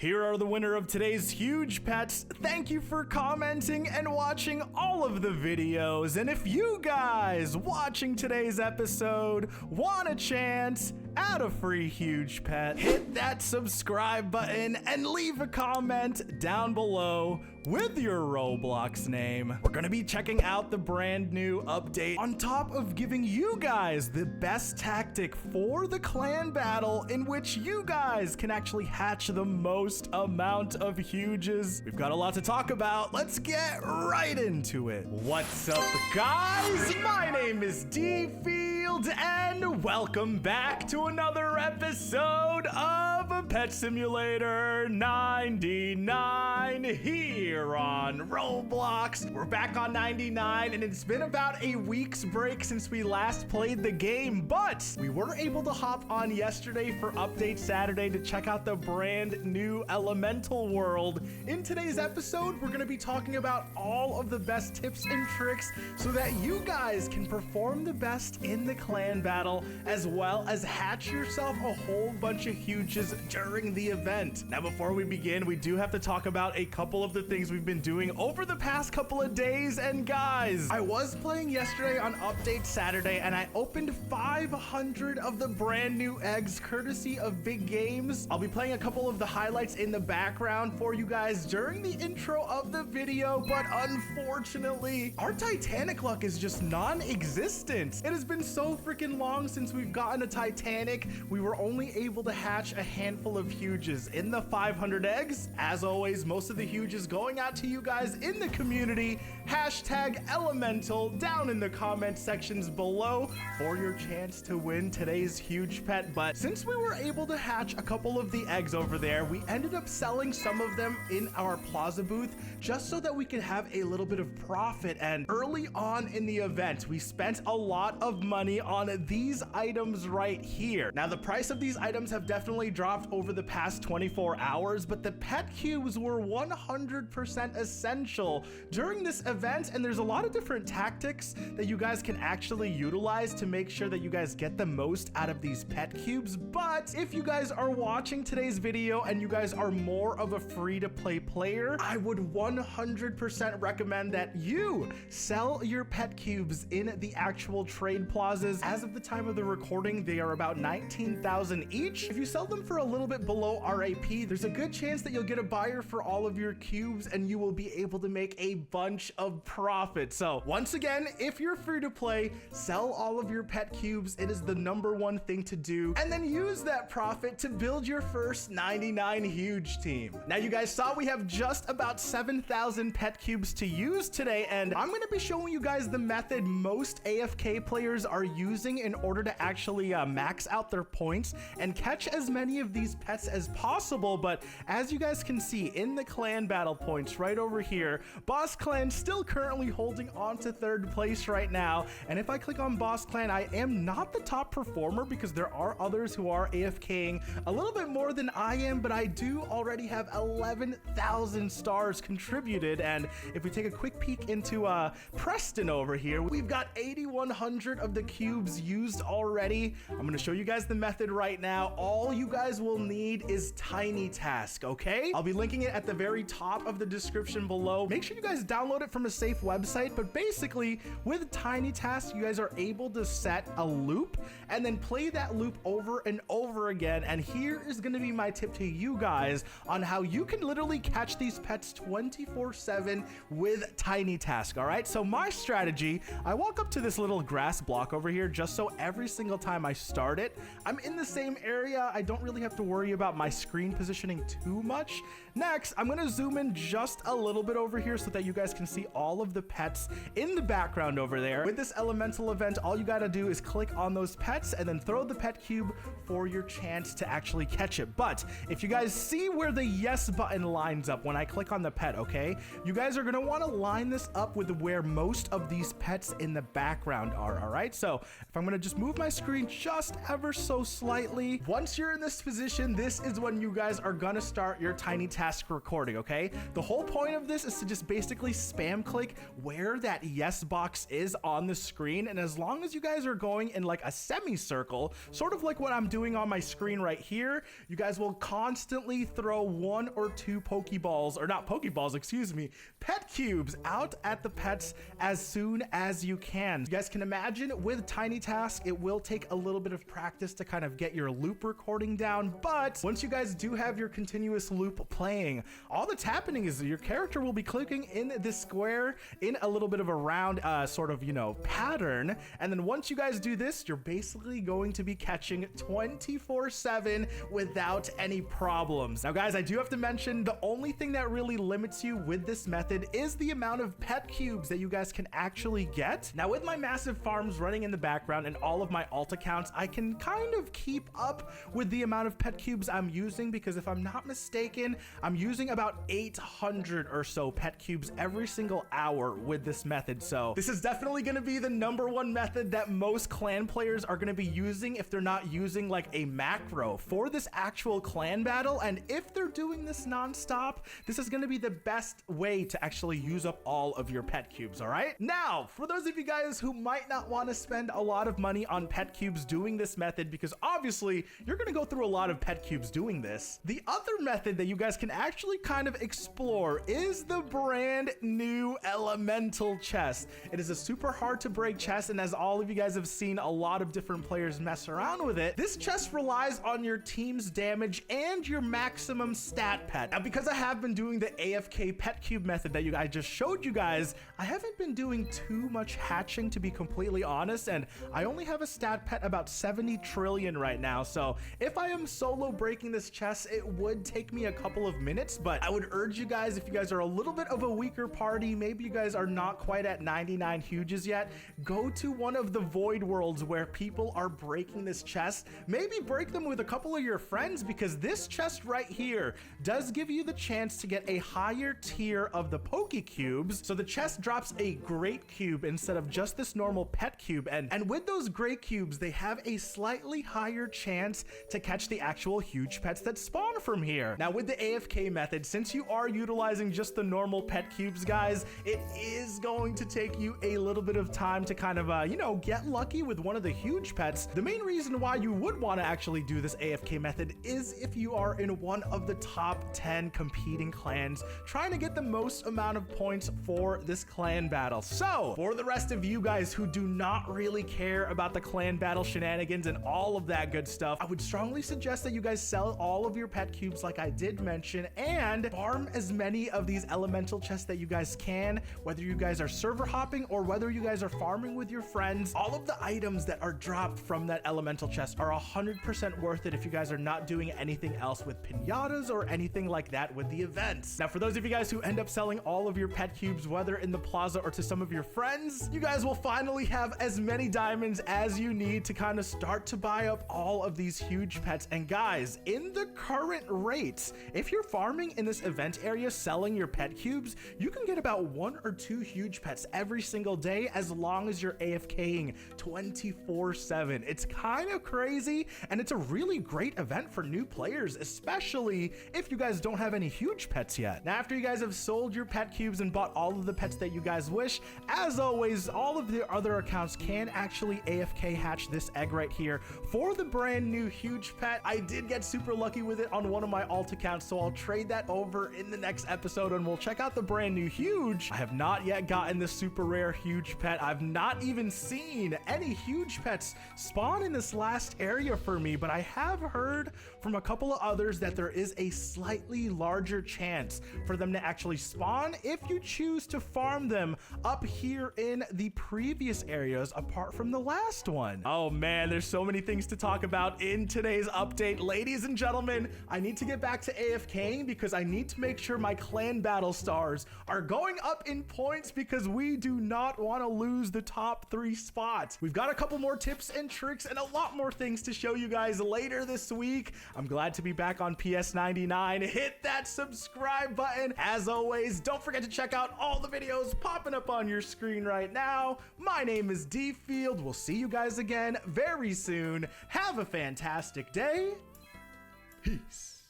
Here are the winner of today's huge pets. Thank you for commenting and watching all of the videos. And if you guys watching today's episode want a chance at a free huge pet, hit that subscribe button and leave a comment down below with your Roblox name. We're gonna be checking out the brand new update on top of giving you guys the best tactic for the clan battle in which you guys can actually hatch the most amount of huges. We've got a lot to talk about. Let's get right into it. What's up, guys? My name is Dfield and welcome back to another episode of Pet Simulator 99 here on Roblox. We're back on 99 and it's been about a week's break since we last played the game, but we were able to hop on yesterday for Update Saturday to check out the brand new Elemental World. In today's episode, we're going to be talking about all of the best tips and tricks so that you guys can perform the best in the clan battle, as well as hatch yourself a whole bunch of huges during the event. Now, before we begin, we do have to talk about a couple of the things we've been doing over the past couple of days. And guys, I was playing yesterday on Update Saturday and I opened 500 of the brand new eggs courtesy of Big Games. I'll be playing a couple of the highlights in the background for you guys during the intro of the video, but unfortunately, our Titanic luck is just non-existent. It has been so freaking long since we've gotten a Titanic. We were only able to hatch a handful of huges in the 500 eggs. As always, most of the huges going out to you guys in the community. Hashtag Elemental down in the comment sections below for your chance to win today's huge pet. But since we were able to hatch a couple of the eggs over there, we ended up selling some of them in our plaza booth just so that we could have a little bit of profit. And early on in the event, we spent a lot of money on these items right here. Now, the price of these items have definitely dropped over the past 24 hours, but the pet cubes were 100% essential during this event. And there's a lot of different tactics that you guys can actually utilize to make sure that you guys get the most out of these pet cubes. But if you guys are watching today's video and you guys are more of a free-to-play player, I would 100% recommend that you sell your pet cubes in the actual trade plazas. As of the time of the recording, they are about 19,000 each. If you sell them for a little bit below RAP, there's a good chance that you'll get a buyer for all of your cubes and you will be able to make a bunch of profit. So once again, if you're free to play, sell all of your pet cubes. It is the #1 thing to do, and then use that profit to build your first 99 huge team. Now, you guys saw we have just about 7,000 pet cubes to use today, and I'm going to be showing you guys the method most AFK players are using in order to actually max out their points and catch as many of these pets as possible. But as you guys can see in the clan battle points right over here, Boss Clan still currently holding on to 3rd place right now. And if I click on Boss Clan, I am not the top performer because there are others who are AFKing a little bit more than I am, but I do already have 11,000 stars contributed. And if we take a quick peek into Preston over here, we've got 8,100 of the cubes used already. I'm going to show you guys the method right now. All you guys will need is Tiny Task, okay? I'll be linking it at the very top of the description below. Make sure you guys download it from a safe website, but basically with Tiny Task, you guys are able to set a loop and then play that loop over and over again. And here is going to be my tip to you guys on how you can literally catch these pets 24/7 with Tiny Task. All right, so my strategy, I walk up to this little grass block over here just so every single time I start it, I'm in the same area. I don't really have to worry about my screen positioning too much. Next, I'm going to zoom in just a little bit over here so that you guys can see all of the pets in the background over there. With this elemental event, all you got to do is click on those pets and then throw the pet cube for your chance to actually catch it. But if you guys see where the yes button lines up when I click on the pet, okay, you guys are going to want to line this up with where most of these pets in the background are. All right, so if I'm going to just move my screen just ever so slightly, once you're in this position, this is when you guys are going to start your Tiny Task recording. okay? The whole point of this is to just basically spam click where that yes box is on the screen, and as long as you guys are going in like a semicircle, sort of like what I'm doing on my screen right here, you guys will constantly throw 1 or 2 Pokeballs, or not Pokeballs, excuse me, pet cubes out at the pets as soon as you can. You guys can imagine with Tiny Task, it will take a little bit of practice to kind of get your loop recording down, but once you guys do have your continuous loop playing, all that's happening is your character will be clicking in this square in a little bit of a round sort of, you know, pattern, and then once you guys do this, you're basically going to be catching 24/7 without any problems. Now guys, I do have to mention the only thing that really limits you with this method is the amount of pet cubes that you guys can actually get. Now with my massive farms running in the background and all of my alt accounts, I can kind of keep up with the amount of pet cubes I'm using, because if I'm not mistaken, I'm using about 800 or so pet cubes every single hour with this method. So this is definitely going to be the #1 method that most clan players are going to be using if they're not using like a macro for this actual clan battle. And if they're doing this non-stop, this is going to be the best way to actually use up all of your pet cubes. All right, now for those of you guys who might not want to spend a lot of money on pet cubes doing this method, because obviously you're going to go through a lot of pet cubes doing this, the other method that you guys can actually kind of explore is the brand new elemental chest. It is a super hard to break chest, and as all of you guys have seen a lot of different players mess around with it, this chest relies on your team's damage and your maximum stat pet. Now because I have been doing the AFK pet cube method that I just showed you guys, I haven't been doing too much hatching, to be completely honest, and I only have a stat pet about 70 trillion right now. So if I am solo breaking this chest, it would take me a couple of minutes, but I would urge you guys, if you guys are a little bit of a weaker party, maybe you guys are not quite at 99 huges yet, go to one of the void worlds where people are breaking this chest. Maybe break them with a couple of your friends, because this chest right here does give you the chance to get a higher tier of the Poke Cubes. So the chest drops a great cube instead of just this normal pet cube, and with those great cubes, they have a slightly higher chance to catch the actual huge pets that spawn from here. Now with the AFK method, since you are utilizing just the normal pet cubes, guys, it is going to take you a little bit of time to kind of you know, get lucky with one of the huge pets. The main reason why you would want to actually do this AFK method is if you are in one of the top 10 competing clans trying to get the most amount of points for this clan battle. So for the rest of you guys who do not really care about the clan battle shenanigans and all of that good stuff, I would strongly suggest that you guys sell all of your pet cubes like I did mention, and farm as many of these elemental chests that you guys can, whether you guys are server hopping or whether you guys are farming with your friends. All of the items that are dropped from that elemental chest are 100% worth it if you guys are not doing anything else with pinatas or anything like that with the events. Now for those of you guys who end up selling all of your pet cubes, whether in the plaza or to some of your friends, you guys will finally have as many diamonds as you need to kind of start to buy up all of these huge pets. And guys, in the current rates, if you're farming in this event area selling your pet cubes, you can get about 1 or 2 huge pets every single day as long as you're AFKing 24/7. It's kind of crazy, and it's a really great event for new players, especially if you guys don't have any huge pets yet. Now after you guys have sold your pet cubes and bought all of the pets that you guys wish, as always, all of the other accounts can actually AFK hatch this egg right here for the brand new huge pet. I did get super lucky with it on one of my alt accounts, so I'll trade that over in the next episode and we'll check out the brand new huge. I have not yet gotten the super rare huge pet. I've not even seen any huge pets spawn in this last area for me, but I have heard from a couple of others that there is a slightly larger chance for them to actually spawn if you choose to farm them up here in the previous areas apart from the last one. Oh man, there's so many things to talk about in today's update. Ladies and gentlemen, I need to get back to AFKing because I need to make sure my clan battle stars are going up in points, because we do not want to lose the top 3 spots. We've got a couple more tips and tricks and a lot more things to show you guys later this week. I'm glad to be back on PS99. Hit that subscribe button. As always, don't forget to check out all the videos popping up on your screen right now. My name is Dfield. We'll see you guys again very soon. Have a fantastic day. Peace.